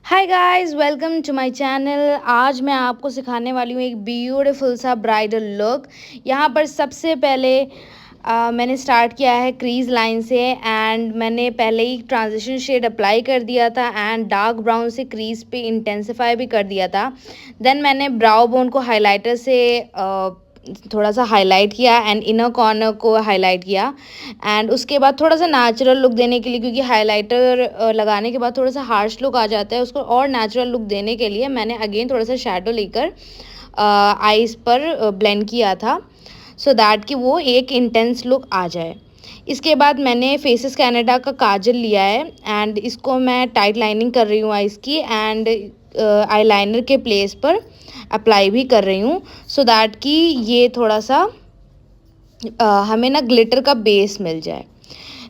Hi guys, welcome to my channel. आज मैं आपको सिखाने वाली हूँ एक ब्यूटीफुल सा ब्राइडल लुक। यहाँ पर सबसे पहले मैंने स्टार्ट किया है क्रीज लाइन से एंड मैंने पहले ही ट्रांजिशन शेड अप्लाई कर दिया था एंड डार्क ब्राउन से क्रीज पे इंटेंसिफाई भी कर दिया था। देन मैंने ब्राउ बोन को हाइलाइटर से थोड़ा सा हाईलाइट किया एंड इनर कॉर्नर को हाईलाइट किया एंड उसके बाद थोड़ा सा नेचुरल लुक देने के लिए, क्योंकि हाइलाइटर लगाने के बाद थोड़ा सा हार्श लुक आ जाता है, उसको और नेचुरल लुक देने के लिए मैंने अगेन थोड़ा सा शेडो लेकर आईज पर ब्लेंड किया था सो दैट कि वो एक इंटेंस लुक आ जाए। इसके बाद मैंने फेसेस कनाडा का काजल लिया है एंड इसको मैं टाइट लाइनिंग कर रही हूँ आईज की एंड आईलाइनर के प्लेस पर अप्लाई भी कर रही हूँ सो दैट कि ये थोड़ा सा हमें ना ग्लिटर का बेस मिल जाए।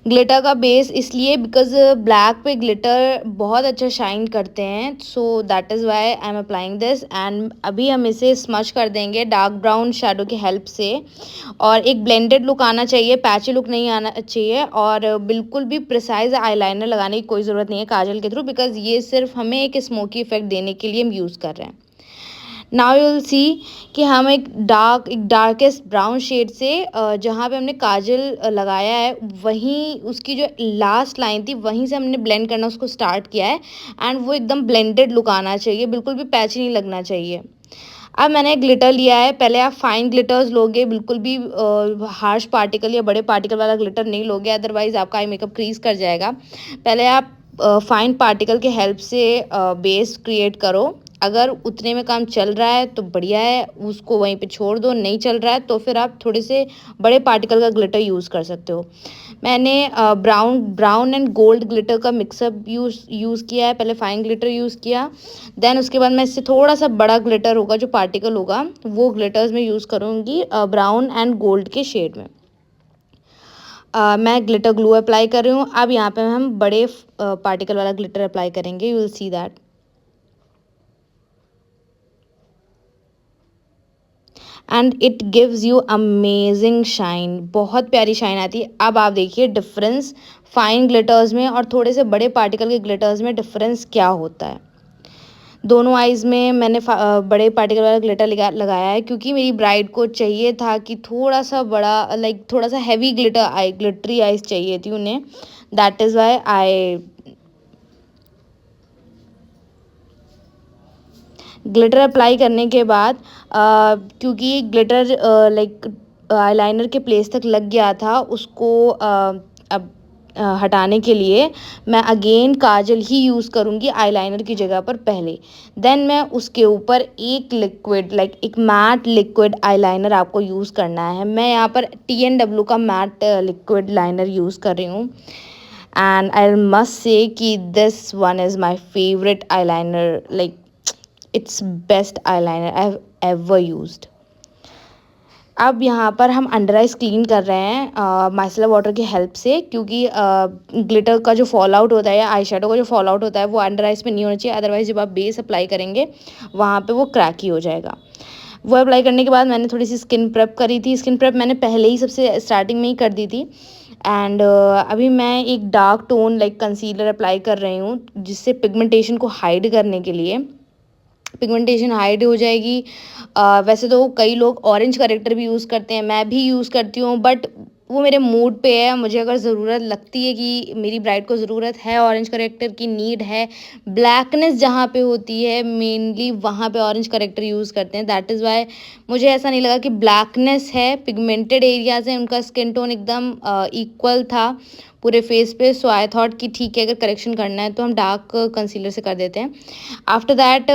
ग्लिटर का बेस इसलिए बिकॉज ब्लैक पे ग्लिटर बहुत अच्छा शाइन करते हैं, so that is why I am applying this. And अभी हम इसे स्मच कर देंगे डार्क ब्राउन शेडो की हेल्प से। और एक ब्लेंडेड लुक आना चाहिए, पैची लुक नहीं आना चाहिए। और बिल्कुल भी प्रिसाइज आईलाइनर लगाने की कोई ज़रूरत नहीं है काजल के थ्रू, बिकॉज ये सिर्फ हमें एक स्मोकी इफेक्ट देने के लिए हम यूज़ कर रहे हैं। नाउ यू विल सी कि हम एक डार्केस्ट ब्राउन शेड से जहाँ पे हमने काजल लगाया है वहीं उसकी जो लास्ट लाइन थी वहीं से हमने ब्लेंड करना उसको स्टार्ट किया है एंड वो एकदम ब्लेंडेड लुक आना चाहिए, बिल्कुल भी पैच नहीं लगना चाहिए। अब मैंने ग्लिटर लिया है। पहले आप फाइन ग्लिटर्स लोगे, बिल्कुल भी हार्श पार्टिकल या बड़े पार्टिकल वाला ग्लिटर नहीं लोगे, अदरवाइज आपका आई मेकअप क्रीज कर जाएगा। पहले आप फाइन पार्टिकल के हेल्प से बेस क्रिएट करो। अगर उतने में काम चल रहा है तो बढ़िया है, उसको वहीं पे छोड़ दो। नहीं चल रहा है तो फिर आप थोड़े से बड़े पार्टिकल का ग्लिटर यूज़ कर सकते हो। मैंने ब्राउन एंड गोल्ड ग्लिटर का मिक्सअप यूज़ किया है। पहले फाइन ग्लिटर यूज़ किया, देन उसके बाद मैं इससे थोड़ा सा बड़ा ग्लिटर होगा जो पार्टिकल होगा वो ग्लिटर्स में यूज़ करूँगी ब्राउन एंड गोल्ड के शेड में। मैं ग्लिटर ग्लू अप्लाई कर रही हूँ। अब यहाँ पे हम बड़े पार्टिकल वाला ग्लिटर अप्लाई करेंगे, you will see that. And it gives you amazing shine, बहुत प्यारी शाइन आती है। अब आप देखिए डिफरेंस फाइन ग्लिटर्स में और थोड़े से बड़े पार्टिकल के ग्लिटर्स में डिफरेंस क्या होता है। दोनों आइज़ में मैंने बड़े पार्टिकल वाला ग्लिटर लगाया है क्योंकि मेरी ब्राइड को चाहिए था कि थोड़ा सा बड़ा, लाइक थोड़ा सा हैवी ग्लिटरी आइज चाहिए थी उन्हें। That is why I glitter apply करने के बाद क्योंकि ग्लिटर लाइक आईलाइनर के प्लेस तक लग गया था, उसको अब हटाने के लिए मैं अगेन काजल ही यूज़ करूँगी आईलाइनर की जगह पर पहले। देन मैं उसके ऊपर एक लिक्विड, लाइक एक मैट लिक्विड आईलाइनर आपको यूज़ करना है। मैं यहाँ पर TNW का मैट लिक्विड लाइनर यूज़ कर रही हूँ एंड आई मस्ट से कि this one is my favourite eyeliner, like it's best eyeliner I have ever used. अब यहाँ पर हम अंडर आइज क्लीन कर रहे हैं माइसेलर वाटर की हेल्प से, क्योंकि ग्लिटर का जो फॉल आउट होता है या आई शेडो का जो फॉल आउट होता है वो अंडर आइज पे नहीं होना चाहिए, अदरवाइज जब आप बेस अप्लाई करेंगे वहाँ पे वो क्रैकी हो जाएगा। वो अप्लाई करने के बाद मैंने थोड़ी सी स्किन प्रेप करी थी। स्किन प्रेप मैंने पहले ही सबसे स्टार्टिंग में ही कर दी थी एंड अभी मैं एक dark tone like concealer apply कर रही हूँ जिससे पिगमेंटेशन को हाइड करने के लिए। पिगमेंटेशन हाइड हो जाएगी। वैसे तो कई लोग ऑरेंज करेक्टर भी यूज़ करते हैं, मैं भी यूज़ करती हूँ, बट वो मेरे मूड पे है। मुझे अगर ज़रूरत लगती है कि मेरी ब्राइड को ज़रूरत है ऑरेंज करेक्टर की, नीड है, ब्लैकनेस जहाँ पे होती है मेनली वहाँ पे ऑरेंज करेक्टर यूज़ करते हैं। दैट इज़ वाई मुझे ऐसा नहीं लगा कि ब्लैकनेस है, पिगमेंटेड एरियाज हैं, उनका स्किन टोन एकदम इक्वल था पूरे फेस पे। सो आई थॉट कि ठीक है, अगर करेक्शन करना है तो हम डार्क कंसीलर से कर देते हैं। आफ्टर दैट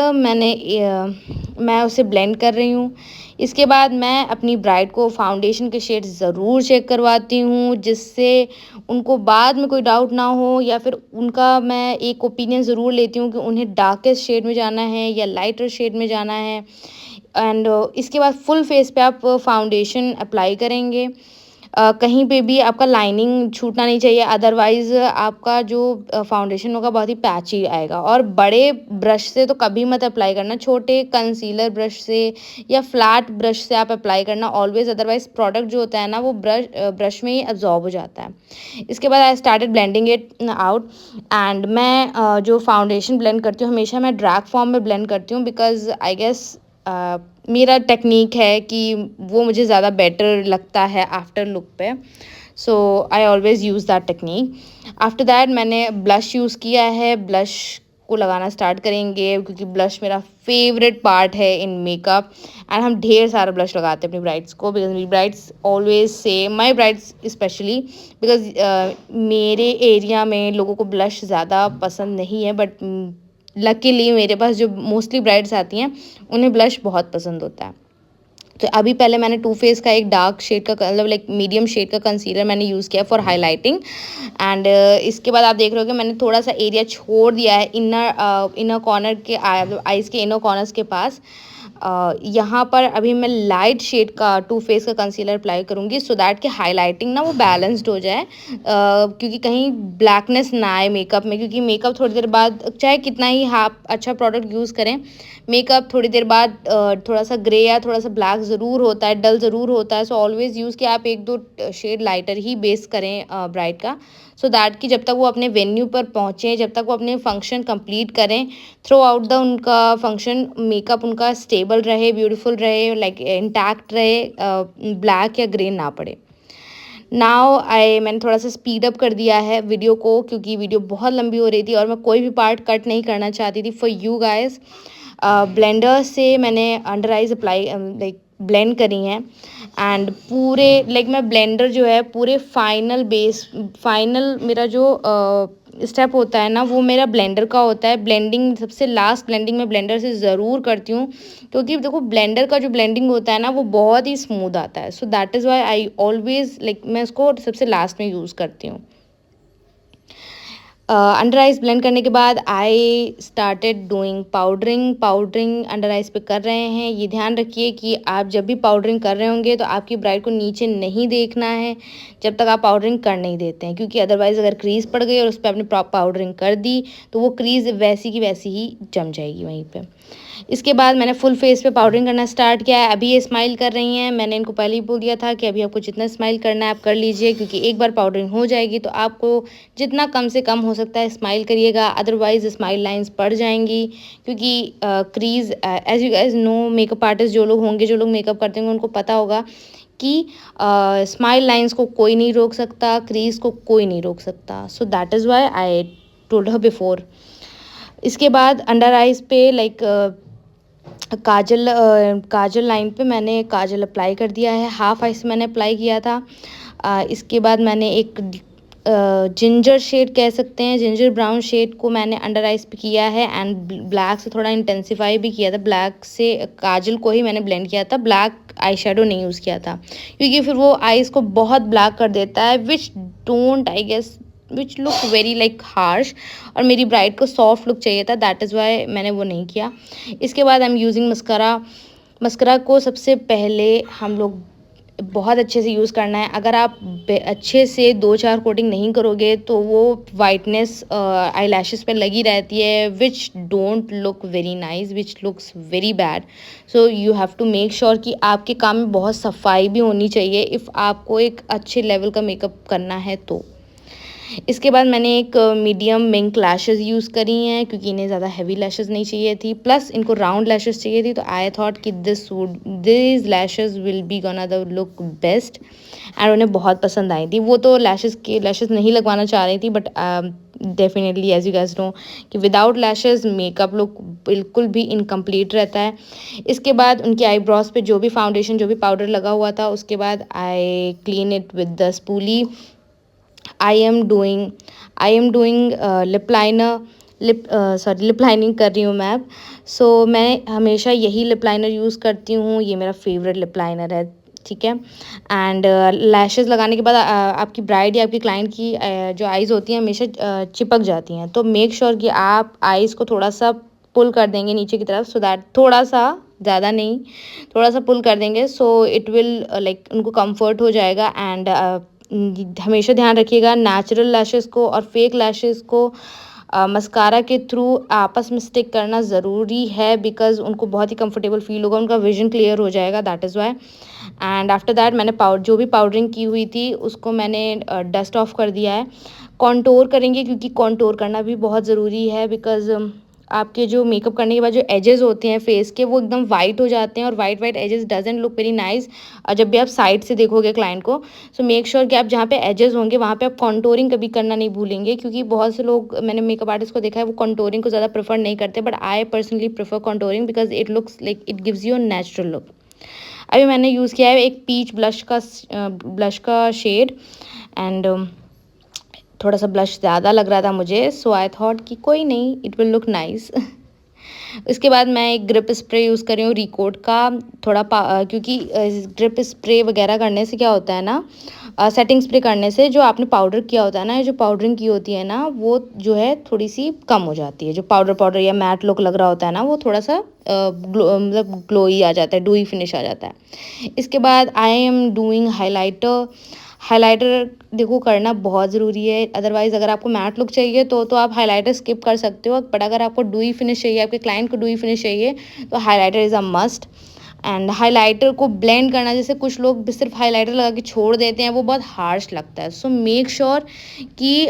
मैं उसे ब्लेंड कर रही हूँ। इसके बाद मैं अपनी ब्राइड को फाउंडेशन के शेड ज़रूर चेक करवाती हूँ, जिससे उनको बाद में कोई डाउट ना हो, या फिर उनका मैं एक ओपिनियन ज़रूर लेती हूँ कि उन्हें डार्केस्ट शेड में जाना है या लाइटर शेड में जाना है। एंड इसके बाद फुल फेस पे आप फाउंडेशन अप्लाई करेंगे। कहीं पे भी आपका लाइनिंग छूटना नहीं चाहिए, अदरवाइज़ आपका जो फाउंडेशन होगा बहुत ही पैची आएगा। और बड़े ब्रश से तो कभी मत अप्लाई करना, छोटे कंसीलर ब्रश से या फ्लैट ब्रश से आप अप्लाई करना ऑलवेज़, अदरवाइज़ प्रोडक्ट जो होता है ना वो ब्रश में ही अब्जॉर्ब हो जाता है। इसके बाद I started blending it out and मैं जो फाउंडेशन ब्लेंड करती हूँ हमेशा मैं ड्रैग फॉर्म में ब्लेंड करती हूँ, बिकॉज़ आई गेस मेरा टेक्निक है कि वो मुझे ज़्यादा बेटर लगता है आफ्टर लुक पे। So I always use that technique. After that मैंने ब्लश यूज़ किया है, ब्लश को लगाना स्टार्ट करेंगे क्योंकि ब्लश मेरा फेवरेट पार्ट है इन मेकअप। एंड हम ढेर सारा ब्लश लगाते हैं अपनी ब्राइड्स को, बिकॉज मेरी brides always say, my brides specially, because मेरे एरिया में लोगों को ब्लश ज़्यादा पसंद नहीं है, बट लकीली मेरे पास जो मोस्टली ब्राइड्स आती हैं उन्हें ब्लश बहुत पसंद होता है। तो अभी पहले मैंने टू फेस का एक डार्क शेड का, मतलब लाइक मीडियम शेड का कंसीलर मैंने यूज़ किया फॉर हाईलाइटिंग। एंड इसके बाद आप देख रहे हो कि मैंने थोड़ा सा एरिया छोड़ दिया है इनर कॉर्नर के, आइज़ के इनर कॉर्नर्स के पास। यहाँ पर अभी मैं लाइट शेड का टू फेस का कंसीलर अप्लाई करूँगी, सो दैट कि हाईलाइटिंग ना वो बैलेंस्ड हो जाए, क्योंकि कहीं ब्लैकनेस ना आए मेकअप में, क्योंकि मेकअप थोड़ी देर बाद चाहे कितना ही आप अच्छा प्रोडक्ट यूज़ करें, मेकअप थोड़ी देर बाद थोड़ा सा ग्रे या थोड़ा सा ब्लैक ज़रूर होता है, डल ज़रूर होता है। सो ऑलवेज़ यूज़ कि आप एक दो शेड लाइटर ही बेस करें ब्राइड का, सो दैट कि जब तक वो अपने वेन्यू पर पहुँचें, जब तक वो अपने फंक्शन कंप्लीट करें, थ्रू आउट द उनका फंक्शन मेकअप उनका स्टेबल रहे, ब्यूटीफुल रहे, लाइक इंटैक्ट रहे, ब्लैक या ग्रे ना पड़े। मैंने थोड़ा सा स्पीड अप कर दिया है वीडियो को, क्योंकि वीडियो बहुत लंबी हो रही थी और मैं कोई भी पार्ट कट नहीं करना चाहती थी फॉर यू गाइस। ब्लेंडर से मैंने under eyes apply like blend करी हैं, एंड पूरे लाइक मैं ब्लेंडर जो है पूरे फाइनल मेरा जो स्टेप होता है ना वो मेरा ब्लेंडर का होता है। ब्लेंडिंग सबसे लास्ट ब्लेंडिंग मैं ब्लेंडर से ज़रूर करती हूँ, क्योंकि देखो ब्लेंडर का जो ब्लेंडिंग होता है ना वो बहुत ही स्मूथ आता है। So that is why I always like मैं उसको सबसे लास्ट में यूज़ करती हूँ। अंडर आइज ब्लेंड करने के बाद I started doing powdering under eyes पे कर रहे हैं। ये ध्यान रखिए कि आप जब भी पाउडरिंग कर रहे होंगे तो आपकी ब्राइड को नीचे नहीं देखना है जब तक आप पाउडरिंग कर नहीं देते हैं, क्योंकि अदरवाइज़ अगर क्रीज पड़ गई और उस पर आपने पाउडरिंग कर दी तो वो क्रीज वैसी की वैसी ही जम जाएगी वहीं पे। इसके बाद मैंने फुल फेस पे पाउडरिंग करना स्टार्ट किया है। अभी ये स्माइल कर रही हैं, मैंने इनको पहले ही बोल दिया था कि अभी आपको जितना स्माइल करना है आप कर लीजिए, क्योंकि एक बार पाउडरिंग हो जाएगी तो आपको जितना कम से कम हो सकता है स्माइल करिएगा, अदरवाइज स्माइल लाइंस पड़ जाएंगी। क्योंकि crease as you guys know, makeup artist जो लोग होंगे, जो लोग मेकअप करते होंगे, उनको पता होगा कि स्माइल लाइंस को कोई नहीं रोक सकता, क्रीज को कोई नहीं रोक सकता। So that is why I told her before. इसके बाद अंडर आइज पे लाइक काजल लाइन पे मैंने काजल अप्लाई कर दिया है, हाफ आइस मैंने अप्लाई किया था। इसके बाद मैंने एक जिंजर शेड कह सकते हैं, जिंजर ब्राउन शेड को मैंने अंडर आइज पे किया है, एंड ब्लैक से थोड़ा इंटेंसिफाई भी किया था। ब्लैक से काजल को ही मैंने ब्लेंड किया था, ब्लैक आई शेडो नहीं यूज़ किया था, क्योंकि फिर वो आइज़ को बहुत ब्लैक कर देता है, which look very like harsh, और मेरी ब्राइड को सॉफ्ट लुक चाहिए था, दैट इज़ वाई मैंने वो नहीं किया। इसके बाद आई एम यूजिंग मस्करा को सबसे पहले हम लोग बहुत अच्छे से यूज़ करना है। अगर आप अच्छे से 2-4 कोटिंग नहीं करोगे तो वो वाइटनेस आई लैशेज़ पर लगी रहती है, which don't look very nice, which looks very bad. So you have to make sure कि आपके काम में बहुत सफाई भी होनी चाहिए इफ़ आपको एक अच्छे लेवल का मेकअप करना है तो। इसके बाद मैंने एक मीडियम मिंक लैशेज़ यूज़ करी हैं, क्योंकि इन्हें ज़्यादा हैवी लैशेज़ नहीं चाहिए थी, प्लस इनको राउंड लैशेज़ चाहिए थी। तो आई थॉट कि this lashes will be gonna the look best, and उन्हें बहुत पसंद आई थी। वो तो लैशेज़ नहीं लगवाना चाह रही थी, but definitely as you guys know कि विदाउट लैशेज़ मेकअप लुक बिल्कुल भी इनकम्प्लीट रहता है। इसके बाद उनकी आईब्रोज पे जो भी फाउंडेशन, जो भी पाउडर लगा हुआ था, उसके बाद I clean it with the spoolie. I am doing lip lining कर रही हूँ मैं अब। सो मैं हमेशा यही लिप लाइनर यूज़ करती हूँ, ये मेरा फेवरेट लिप लाइनर है, ठीक है। एंड लैशेज़ लगाने के बाद आपकी ब्राइड या आपकी क्लाइंट की जो आइज़ होती हैं हमेशा चिपक जाती हैं, तो मेक श्योर कि आप आइज़ को थोड़ा सा पुल कर देंगे नीचे की तरफ, सो दैट थोड़ा सा, ज़्यादा नहीं, थोड़ा सा पुल कर देंगे, सो इट विल लाइक उनको कंफर्ट हो जाएगा। एंड हमेशा ध्यान रखिएगा नेचुरल लैशेस को और फेक लैशेस को मस्कारा के थ्रू आपस में स्टिक करना ज़रूरी है, बिकॉज उनको बहुत ही कंफर्टेबल फील होगा, उनका विजन क्लियर हो जाएगा, that is why. And after that मैंने जो भी पाउडरिंग की हुई थी उसको मैंने डस्ट ऑफ कर दिया है। कॉन्टोर करेंगे, क्योंकि कॉन्टोर करना भी बहुत ज़रूरी है, बिकॉज आपके जो मेकअप करने के बाद जो एजेस होते हैं फेस के, वो एकदम वाइट हो जाते हैं, और white white edges doesn't look very nice जब भी आप साइड से देखोगे क्लाइंट को। सो मेक श्योर कि आप जहाँ पे एजेस होंगे वहाँ पे आप कॉन्टोरिंग कभी करना नहीं भूलेंगे, क्योंकि बहुत से लोग, मैंने मेकअप आर्टिस्ट को देखा है, वो कॉन्टोरिंग को ज़्यादा प्रेफर नहीं करते, but I personally prefer contouring because it looks like it gives you a natural look. अभी मैंने यूज़ किया है एक पीच ब्लश का शेड, एंड थोड़ा सा ब्लश ज़्यादा लग रहा था मुझे, सो आई थॉट कि कोई नहीं, इट विल लुक नाइस। इसके बाद मैं एक ग्रिप स्प्रे यूज़ कर रही हूँ रिकोट का, थोड़ा क्योंकि ग्रिप स्प्रे वगैरह करने से क्या होता है ना, सेटिंग स्प्रे करने से जो आपने पाउडर किया होता है ना, जो पाउडरिंग की होती है ना, वो जो है थोड़ी सी कम हो जाती है। जो पाउडर या मैट लुक लग रहा होता है ना, वो थोड़ा सा मतलब ग्लोई आ जाता है, डूई फिनिश आ जाता है। इसके बाद I am doing highlighter. Highlighter देखो करना बहुत ज़रूरी है, अदरवाइज़ अगर आपको मैट लुक चाहिए तो आप हाइलाइटर स्किप कर सकते हो, बट अगर आपको डूई फिनिश चाहिए, आपके क्लाइंट को डूई फिनिश चाहिए, तो highlighter is a must. And highlighter को ब्लेंड करना, जैसे कुछ लोग भी सिर्फ हाइलाइटर लगा के छोड़ देते हैं, वो बहुत हार्श लगता है। सो मेक श्योर कि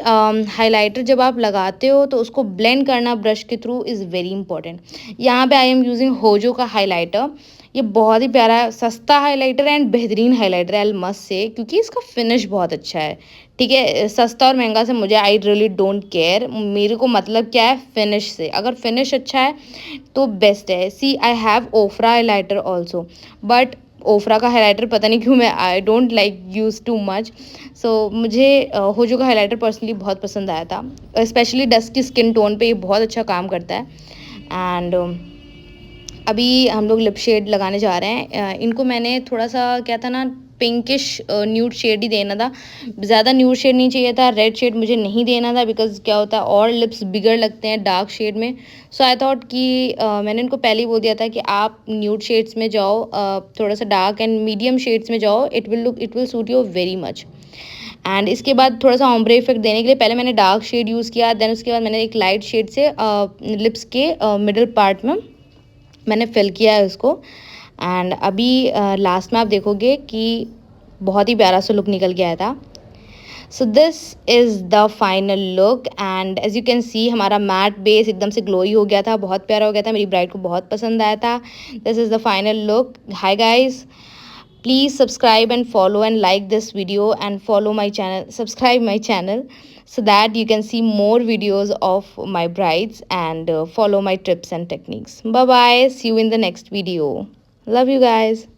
हाइलाइटर जब आप लगाते हो तो उसको ब्लेंड करना ब्रश के थ्रू इज़ वेरी इंपॉर्टेंट। यहाँ पे आई एम यूजिंग होजो का हाइलाइटर। ये बहुत ही प्यारा सस्ता हाइलाइटर है एंड बेहतरीन हाइलाइटर है, आई मस्ट से, क्योंकि इसका फिनिश बहुत अच्छा है। ठीक है, सस्ता और महंगा से मुझे आई रियली डोंट केयर, मेरे को मतलब क्या है फिनिश से, अगर फिनिश अच्छा है तो बेस्ट है। See I have Ofra highlighter also, but Ofra का हाइलाइटर पता नहीं क्यों मैं I don't like use too much. So मुझे होजो का हाइलाइटर पर्सनली बहुत पसंद आया था, स्पेशली डस्की स्किन टोन पे ये बहुत अच्छा काम करता है। एंड अभी हम लोग लिप शेड लगाने जा रहे हैं। इनको मैंने थोड़ा सा क्या था ना, पिंकिश न्यूड शेड ही देना था, ज़्यादा न्यूड शेड नहीं चाहिए था, रेड शेड मुझे नहीं देना था, बिकॉज क्या होता है और लिप्स बिगड़ लगते हैं डार्क शेड में। सो आई थॉट कि मैंने इनको पहले ही बोल दिया था कि आप न्यूड शेड्स में जाओ, थोड़ा सा डार्क एंड मीडियम शेड्स में जाओ, it will suit you very much. And इसके बाद थोड़ा सा ऑम्ब्रे इफेक्ट देने के लिए पहले मैंने डार्क शेड यूज़ किया, देन उसके बाद मैंने एक लाइट शेड से लिप्स के मिडल पार्ट में मैंने फिल किया है उसको। एंड अभी लास्ट में आप देखोगे कि बहुत ही प्यारा सा लुक निकल के आया था। So this is the final look, and as you can see हमारा मैट बेस एकदम से ग्लोई हो गया था, बहुत प्यारा हो गया था, मेरी ब्राइड को बहुत पसंद आया था। This is the final look. Hi guys, please subscribe and follow and like this video, and follow my channel, subscribe my channel, so that you can see more videos of my brides, and follow my tips and techniques. Bye bye, see you in the next video. Love you guys.